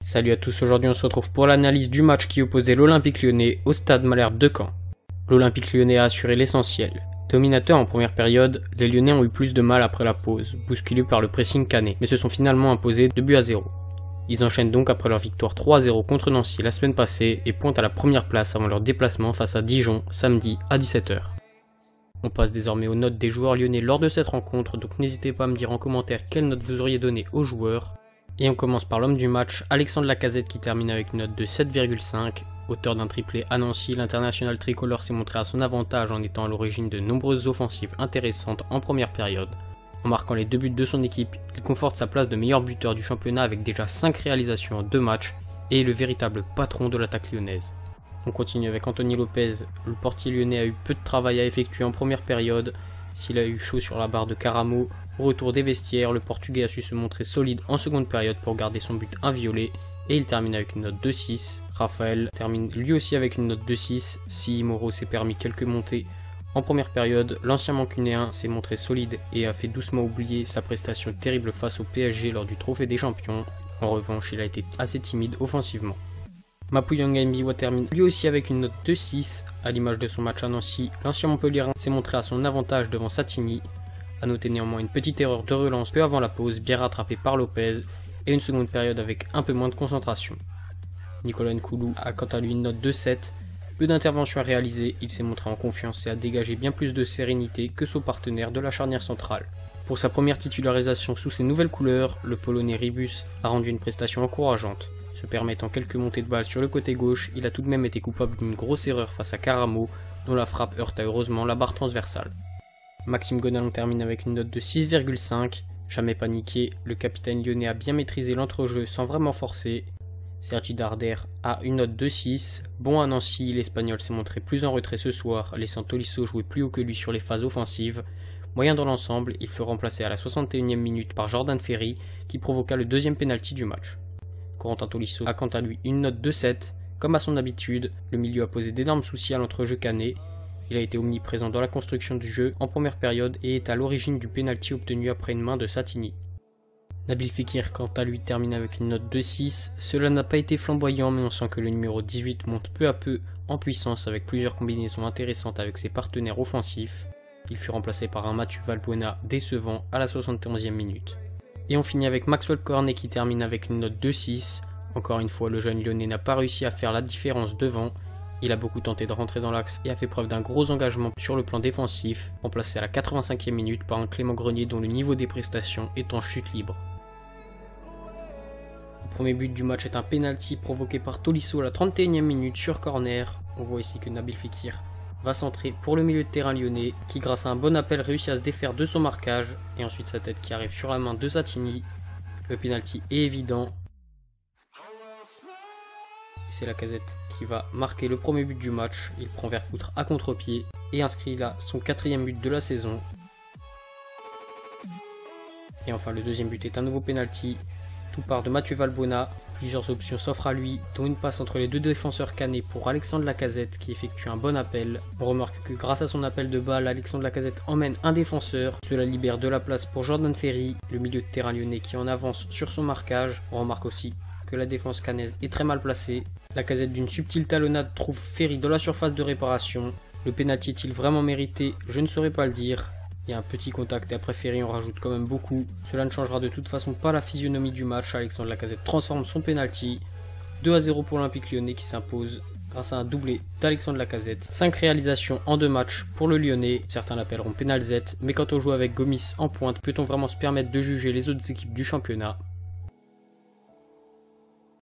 Salut à tous, aujourd'hui on se retrouve pour l'analyse du match qui opposait l'Olympique Lyonnais au Stade Malherbe de Caen. L'Olympique Lyonnais a assuré l'essentiel. Dominateur en première période, les Lyonnais ont eu plus de mal après la pause, bousculés par le pressing canet, mais se sont finalement imposés 2-0. Ils enchaînent donc après leur victoire 3-0 contre Nancy la semaine passée et pointent à la première place avant leur déplacement face à Dijon samedi à 17 h. On passe désormais aux notes des joueurs lyonnais lors de cette rencontre, donc n'hésitez pas à me dire en commentaire quelle note vous auriez donné aux joueurs. Et on commence par l'homme du match, Alexandre Lacazette qui termine avec une note de 7,5. Auteur d'un triplé à Nancy, l'international tricolore s'est montré à son avantage en étant à l'origine de nombreuses offensives intéressantes en première période. En marquant les 2 buts de son équipe, il conforte sa place de meilleur buteur du championnat avec déjà 5 réalisations en 2 matchs et est le véritable patron de l'attaque lyonnaise. On continue avec Anthony Lopez, le portier lyonnais a eu peu de travail à effectuer en première période. S'il a eu chaud sur la barre de Caramo, au retour des vestiaires, le Portugais a su se montrer solide en seconde période pour garder son but inviolé et il termine avec une note de 6. Raphaël termine lui aussi avec une note de 6. Si Moreau s'est permis quelques montées en première période, l'ancien Mancunéen s'est montré solide et a fait doucement oublier sa prestation terrible face au PSG lors du Trophée des Champions. En revanche, il a été assez timide offensivement. Mapuyanga Mbiwa termine lui aussi avec une note de 6. À l'image de son match à Nancy, l'ancien Montpellierin s'est montré à son avantage devant Satini. A noter néanmoins une petite erreur de relance peu avant la pause, bien rattrapée par Lopez, et une seconde période avec un peu moins de concentration. Nicolas Nkoulou a quant à lui une note de 7. Peu d'interventions à réaliser, il s'est montré en confiance et a dégagé bien plus de sérénité que son partenaire de la charnière centrale. Pour sa première titularisation sous ses nouvelles couleurs, le Polonais Ribus a rendu une prestation encourageante. Se permettant quelques montées de balles sur le côté gauche, il a tout de même été coupable d'une grosse erreur face à Caramo, dont la frappe heurta heureusement la barre transversale. Maxime Gonalon termine avec une note de 6,5. Jamais paniqué, le capitaine lyonnais a bien maîtrisé l'entrejeu sans vraiment forcer. Sergi Darder a une note de 6. Bon à Nancy, l'Espagnol s'est montré plus en retrait ce soir, laissant Tolisso jouer plus haut que lui sur les phases offensives. Moyen dans l'ensemble, il fut remplacé à la 61e minute par Jordan Ferry, qui provoqua le deuxième pénalty du match. Corentin Tolisso a quant à lui une note de 7. Comme à son habitude, le milieu a posé d'énormes soucis à l'entrejeu canet. Il a été omniprésent dans la construction du jeu en première période et est à l'origine du pénalty obtenu après une main de Satini. Nabil Fekir quant à lui termine avec une note de 6. Cela n'a pas été flamboyant mais on sent que le numéro 18 monte peu à peu en puissance avec plusieurs combinaisons intéressantes avec ses partenaires offensifs. Il fut remplacé par un Mathieu Valbuena décevant à la 71e minute. Et on finit avec Maxwell Cornet qui termine avec une note de 6. Encore une fois, le jeune lyonnais n'a pas réussi à faire la différence devant. Il a beaucoup tenté de rentrer dans l'axe et a fait preuve d'un gros engagement sur le plan défensif, remplacé à la 85e minute par un Clément Grenier dont le niveau des prestations est en chute libre. Le premier but du match est un penalty provoqué par Tolisso à la 31e minute sur corner. On voit ici que Nabil Fekir va centrer pour le milieu de terrain lyonnais qui grâce à un bon appel réussit à se défaire de son marquage et ensuite sa tête qui arrive sur la main de Satini. Le penalty est évident. C'est Lacazette qui va marquer le premier but du match. Il prend Vercoutre à contre-pied et inscrit là son 4e but de la saison. Et enfin le deuxième but est un nouveau penalty. Tout part de Mathieu Valbuena. Plusieurs options s'offrent à lui, dont une passe entre les deux défenseurs canés pour Alexandre Lacazette qui effectue un bon appel. On remarque que grâce à son appel de balle, Alexandre Lacazette emmène un défenseur. Cela libère de la place pour Jordan Ferry, le milieu de terrain lyonnais qui en avance sur son marquage. On remarque aussi que la défense cannaise est très mal placée. Lacazette d'une subtile talonnade trouve Ferry dans la surface de réparation. Le pénalty est-il vraiment mérité? Je ne saurais pas le dire. Il y a un petit contact et après Ferry en rajoute quand même beaucoup. Cela ne changera de toute façon pas la physionomie du match. Alexandre Lacazette transforme son pénalty. 2-0 pour l'Olympique Lyonnais qui s'impose grâce à un doublé d'Alexandre Lacazette. 5 réalisations en 2 matchs pour le Lyonnais. Certains l'appelleront pénalzette, mais quand on joue avec Gomis en pointe, peut-on vraiment se permettre de juger les autres équipes du championnat?